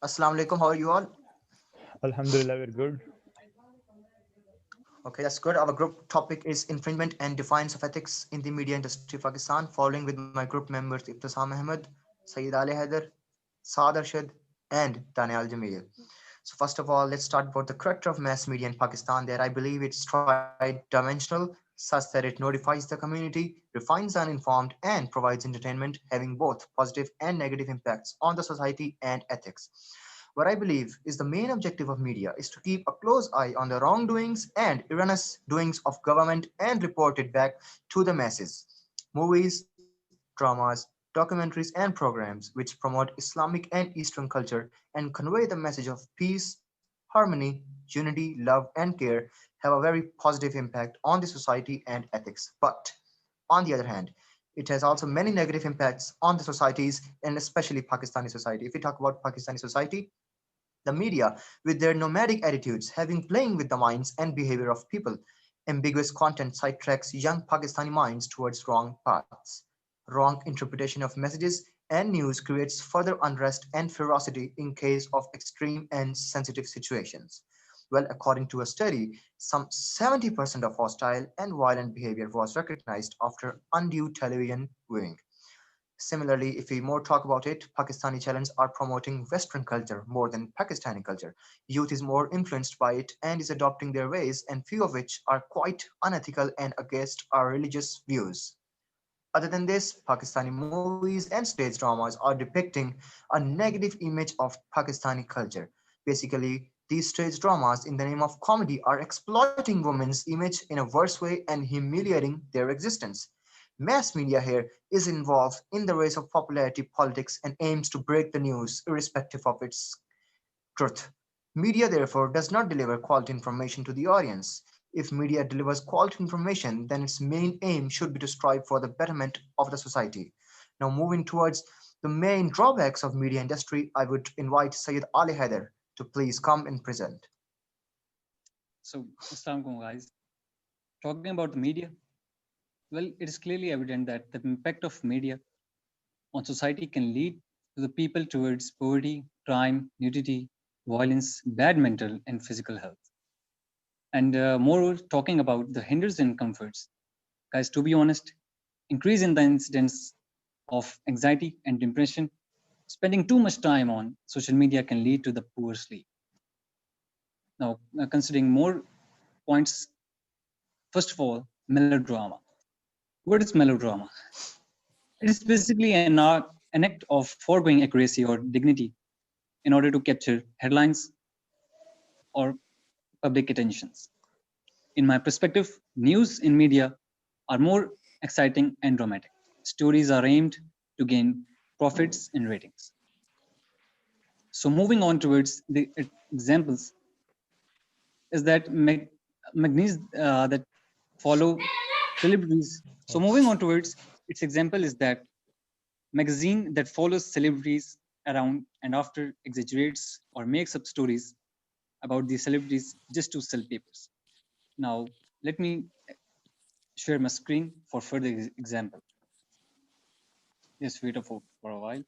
Assalamu alaikum. How are you all? Alhamdulillah, we're good. Okay, that's good. Our group topic is infringement and defiance of ethics in the media industry, Pakistan. Following with my group members Ibtisam Ahmed, Saeed Ali Haider, Saad Arshad, and Daniel Jamil. So first of all, let's start about the character of mass media in Pakistan. There, I believe it's tri-dimensional, such that it notifies the community, refines uninformed, and provides entertainment, having both positive and negative impacts on the society and ethics. What I believe is the main objective of media is to keep a close eye on the wrongdoings and erroneous doings of government and report it back to the masses. Movies, dramas, documentaries, and programs which promote Islamic and Eastern culture and convey the message of peace, harmony, unity, love, and care have a very positive impact on the society and ethics. But on the other hand, it has also many negative impacts on the societies and especially Pakistani society. If we talk about Pakistani society, the media, with their nomadic attitudes, having playing with the minds and behavior of people, ambiguous content sidetracks young Pakistani minds towards wrong paths. Wrong interpretation of messages and news creates further unrest and ferocity in case of extreme and sensitive situations. Well, according to a study, some 70% of hostile and violent behavior was recognized after undue television viewing. Similarly, if we more talk about it, Pakistani channels are promoting Western culture more than Pakistani culture. Youth is more influenced by it and is adopting their ways, and few of which are quite unethical and against our religious views. Other than this, Pakistani movies and stage dramas are depicting a negative image of Pakistani culture. Basically, these stage dramas, in the name of comedy, are exploiting women's image in a worse way and humiliating their existence. Mass media here is involved in the race of popularity politics and aims to break the news irrespective of its truth. Media, therefore, does not deliver quality information to the audience. If media delivers quality information, then its main aim should be to strive for the betterment of the society. Now, moving towards the main drawbacks of media industry, I would invite Sayyid Ali Haider to please come and present. So, Assalamualaikum, guys. Talking about the media, well, it is clearly evident that the impact of media on society can lead to the people towards poverty, crime, nudity, violence, bad mental and physical health. And moreover, talking about the hinders and comforts, guys, to be honest, increase in the incidence of anxiety and depression, spending too much time on social media can lead to the poor sleep. Now, considering more points, first of all, melodrama. What is melodrama? It is basically an act of foregoing accuracy or dignity in order to capture headlines or public attentions. In my perspective, news in media are more exciting and dramatic. Stories are aimed to gain profits and ratings. So moving on towards the examples is that magnes that follow celebrities. So moving on towards its example is that magazine that follows celebrities around and after exaggerates or makes up stories about these celebrities just to sell papers. Now, let me share my screen for further example. Just wait for a while.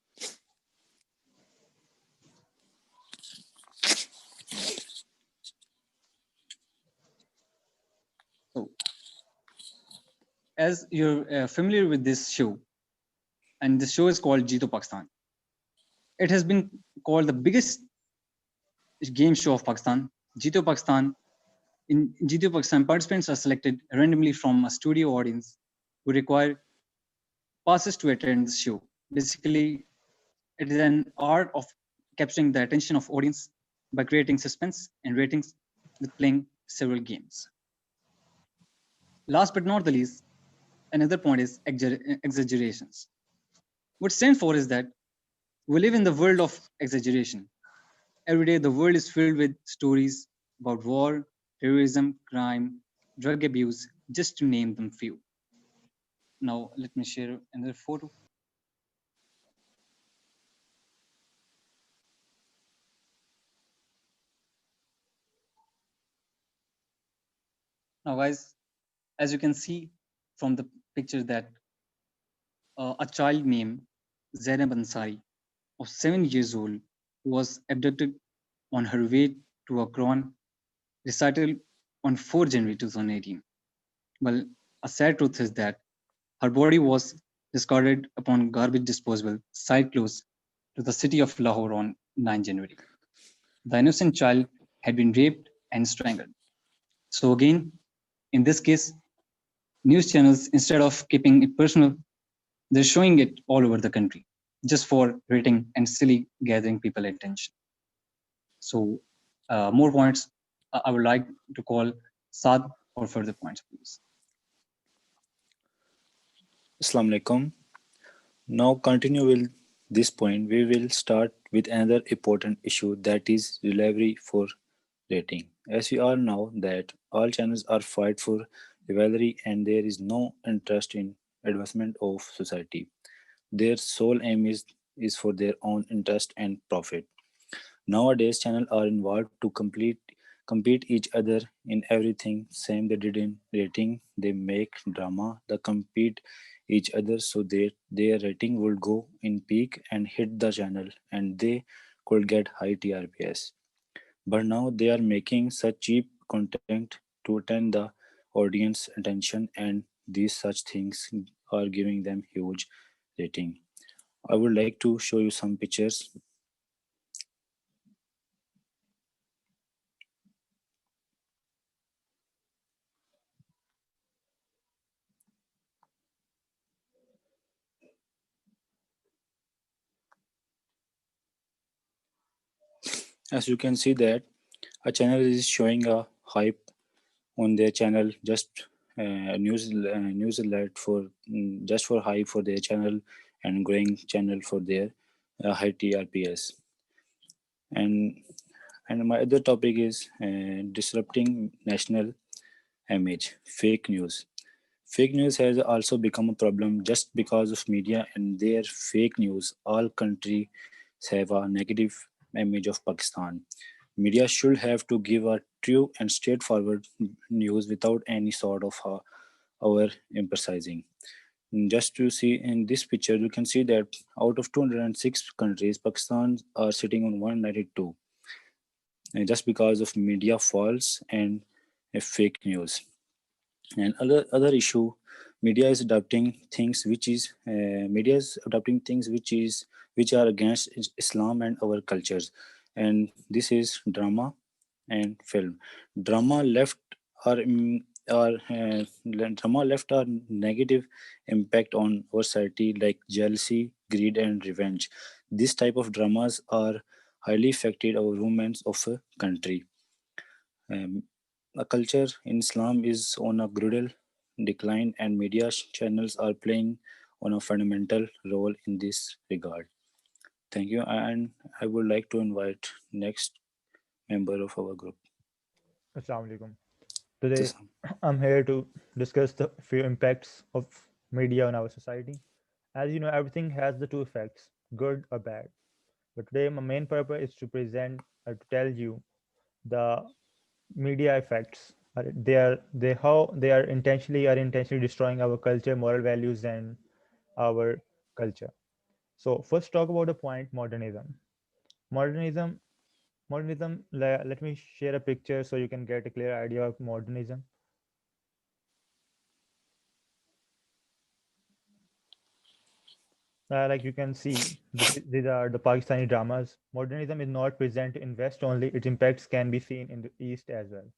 So, as you're familiar with this show, and the show is called Jito Pakistan. It has been called the biggest game show of Pakistan. Jito Pakistan. In Jito Pakistan, participants are selected randomly from a studio audience who require passes to attend the show. Basically, it is an art of capturing the attention of audience by creating suspense and ratings with playing several games. Last but not the least, another point is exaggerations. What stands for is that we live in the world of exaggeration. Every day, the world is filled with stories about war, terrorism, crime, drug abuse, just to name them few. Now, let me share another photo. Now, guys, as you can see from the picture that a child named Zainab Ansari of 7 years old who was abducted on her way to a Quran recital on 4 January 2018. Well, a sad truth is that her body was discarded upon garbage disposal site close to the city of Lahore on 9 January. The innocent child had been raped and strangled. So again, in this case, news channels, instead of keeping it personal, they're showing it all over the country just for rating and silly gathering people attention. So more points. I would like to call Saad for further points, please. Assalamu alaikum. Now continue with this point. We will start with another important issue, that is rivalry for rating. As we all know that all channels are fight for rivalry and there is no interest in advancement of society. Their sole aim is for their own interest and profit. Nowadays, channels are involved to compete each other in everything. Same they did in rating. They make drama. They compete each other so their rating would go in peak and hit the channel, and they could get high TRPS. But now they are making such cheap content to turn the audience attention, and these such things are giving them huge rating. I would like to show you some pictures. As you can see that a channel is showing a hype on their channel, just news alert for just for hype for their channel and growing channel for their high TRPS. And my other topic is disrupting national image, fake news. Fake news has also become a problem just because of media and their fake news. All countries have a negative image of Pakistan. Media should have to give a true and straightforward news without any sort of over emphasizing. Just to see in this picture, you can see that out of 206 countries, Pakistan are sitting on 192, just because of media false and fake news. And other issue, media is adopting things which are against Islam and our cultures, and this is drama and film. Drama left our drama left a negative impact on our society, like jealousy, greed, and revenge. This type of dramas are highly affected our women of a country. A culture in Islam is on a gradual decline, and media channels are playing on a fundamental role in this regard. Thank you, and I would like to invite next member of our group. Assalamu alaikum. Today, I'm here to discuss the few impacts of media on our society. As you know, everything has the two effects, good or bad. But today, my main purpose is to present or to tell you the media effects. They are intentionally destroying our culture, moral values, and our culture. So first, talk about the point modernism. Modernism, modernism. Let me share a picture so you can get a clear idea of modernism. Like you can see, these are the Pakistani dramas. Modernism is not present in West only; its impacts can be seen in the East as well.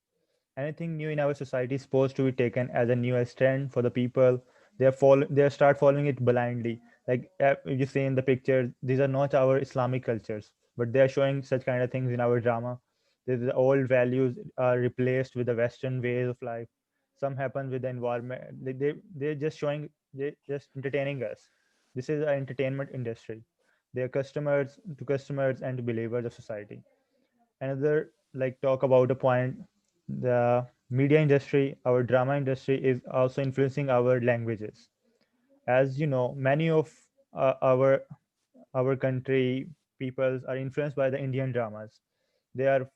Anything new in our society is supposed to be taken as a newest trend for the people. They start following it blindly. Like you see in the picture, these are not our Islamic cultures, but they are showing such kind of things in our drama. The old values are replaced with the Western ways of life. Some happen with the environment. They're just showing, they just entertaining us. This is an entertainment industry. They are customers to customers and to believers of society. Another, like, talk about a point, the media industry, our drama industry is also influencing our languages. As you know, many of our country peoples are influenced by the Indian dramas. They are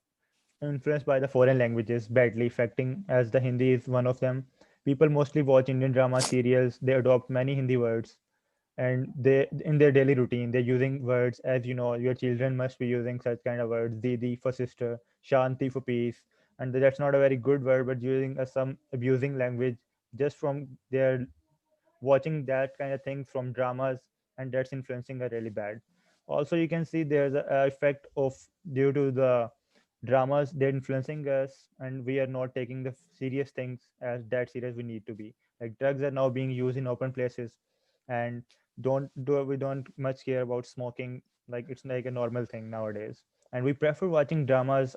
influenced by the foreign languages badly affecting, as the Hindi is one of them. People mostly watch Indian drama serials. They adopt many Hindi words. and they in their daily routine they're using words, as you know, your children must be using such kind of words, didi for sister, shanti for peace, and that's not a very good word, but using some abusing language just from their watching that kind of things from dramas, and that's influencing are really bad. Also, you can see there's a effect of due to the dramas they're influencing us, and we are not taking the serious things as that serious we need to be. Like drugs are now being used in open places, and we don't much care about smoking, like it's like a normal thing nowadays, and we prefer watching dramas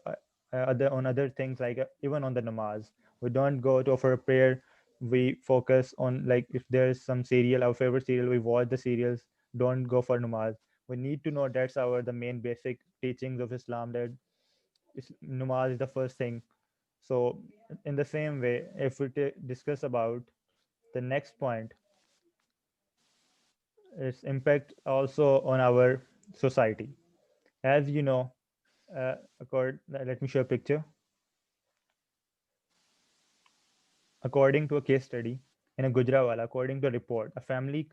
other things, like even on the namaz. We don't go to for a prayer, we focus on, like, if there's some serial, our favorite serial, we watch the serials, don't go for namaz. We need to know that's our the main basic teachings of Islam, that namaz is the first thing. So in the same way, if we discuss about the next point, its impact also on our society. As you know, let me show a picture. According to a case study in a Gujranwala, according to a report, a family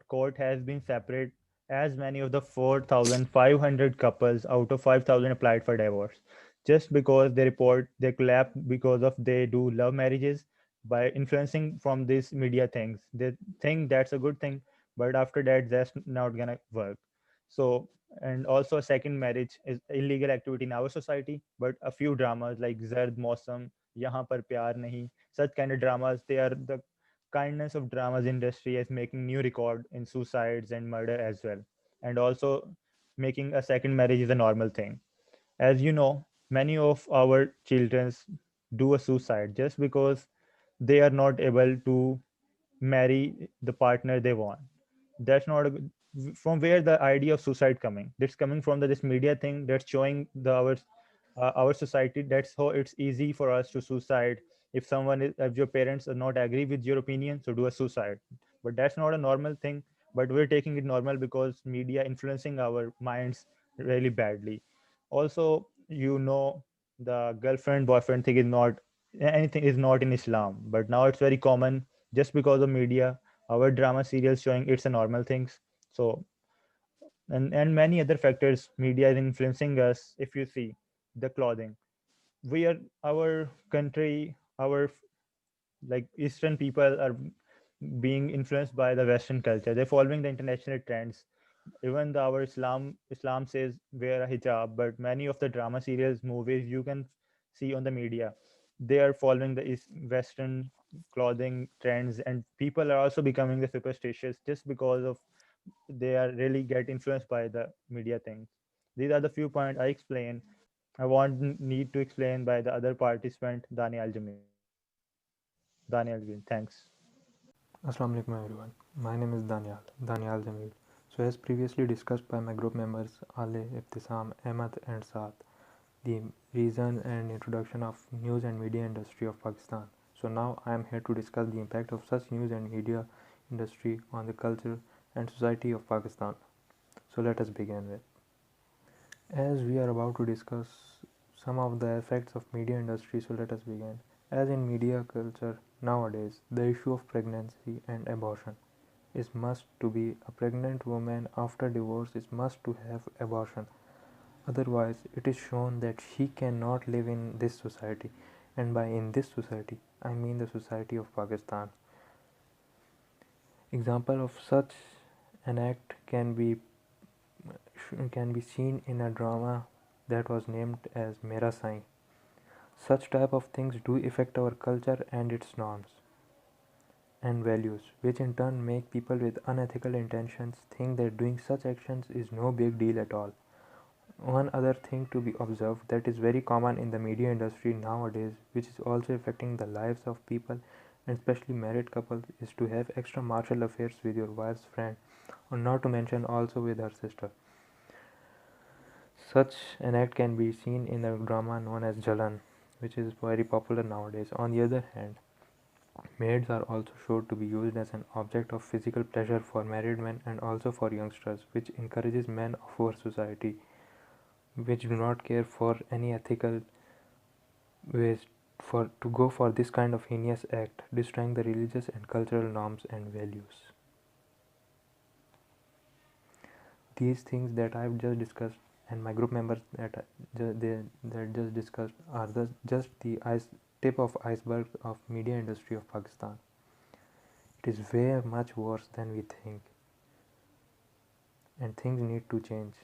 court has been separate as many of the 4,500 couples out of 5,000 applied for divorce, just because they report they collapse because of they do love marriages by influencing from these media things. They think that's a good thing, but after that, that's not gonna work. So, and also a second marriage is illegal activity in our society, but a few dramas like Zard Mausam, Yahan Par Pyar Nahi, such kind of dramas, they are the kindness of dramas industry is making new record in suicides and murder as well, and also making a second marriage is a normal thing. As you know, many of our children do a suicide just because they are not able to marry the partner they want. That's not a good, from where the idea of suicide coming. That's coming from this media thing that's showing our society. That's how it's easy for us to suicide. If if your parents are not agree with your opinion, so do a suicide. But that's not a normal thing. But we're taking it normal because media influencing our minds really badly. Also, you know, the girlfriend boyfriend thing is not anything is not in Islam, but now it's very common just because of media, our drama serials showing it's a normal things. So, and many other factors media is influencing us. If you see the clothing, we are our country, our like eastern people are being influenced by the western culture, they're following the international trends. Even our Islam says wear a hijab, but many of the drama serials, movies you can see on the media, they are following the western clothing trends, and people are also becoming the superstitious just because of they are really get influenced by the media things. These are the few points I explain. I want need to explain by the other participant, Daniel Jamil. Daniel Jamil, thanks. Assalamu alaikum everyone. My name is Danial Jamil. So as previously discussed by my group members Ale, Ibtisam, Ahmed and Saad, the reason and introduction of news and media industry of Pakistan. So now I am here to discuss the impact of such news and media industry on the culture and society of Pakistan. So let us begin with. As we are about to discuss some of the effects of media industry, so let us begin. As in media culture nowadays, the issue of pregnancy and abortion is must to be a pregnant woman after divorce is must to have abortion. Otherwise, it is shown that she cannot live in this society, and by in this society, I mean the society of Pakistan. Example of such an act can be seen in a drama that was named as Mera Sai. Such type of things do affect our culture and its norms and values, which in turn make people with unethical intentions think that doing such actions is no big deal at all. One other thing to be observed that is very common in the media industry nowadays, which is also affecting the lives of people and especially married couples, is to have extramarital affairs with your wife's friend, or not to mention also with her sister. Such an act can be seen in a drama known as Jalan, which is very popular nowadays. On the other hand, maids are also shown to be used as an object of physical pleasure for married men and also for youngsters, which encourages men of our society, which do not care for any ethical ways for to go for this kind of heinous act, destroying the religious and cultural norms and values. these things that I've just discussed and my group members that just discussed are just the tip of iceberg of media industry of Pakistan. It is way much worse than we think, and things need to change.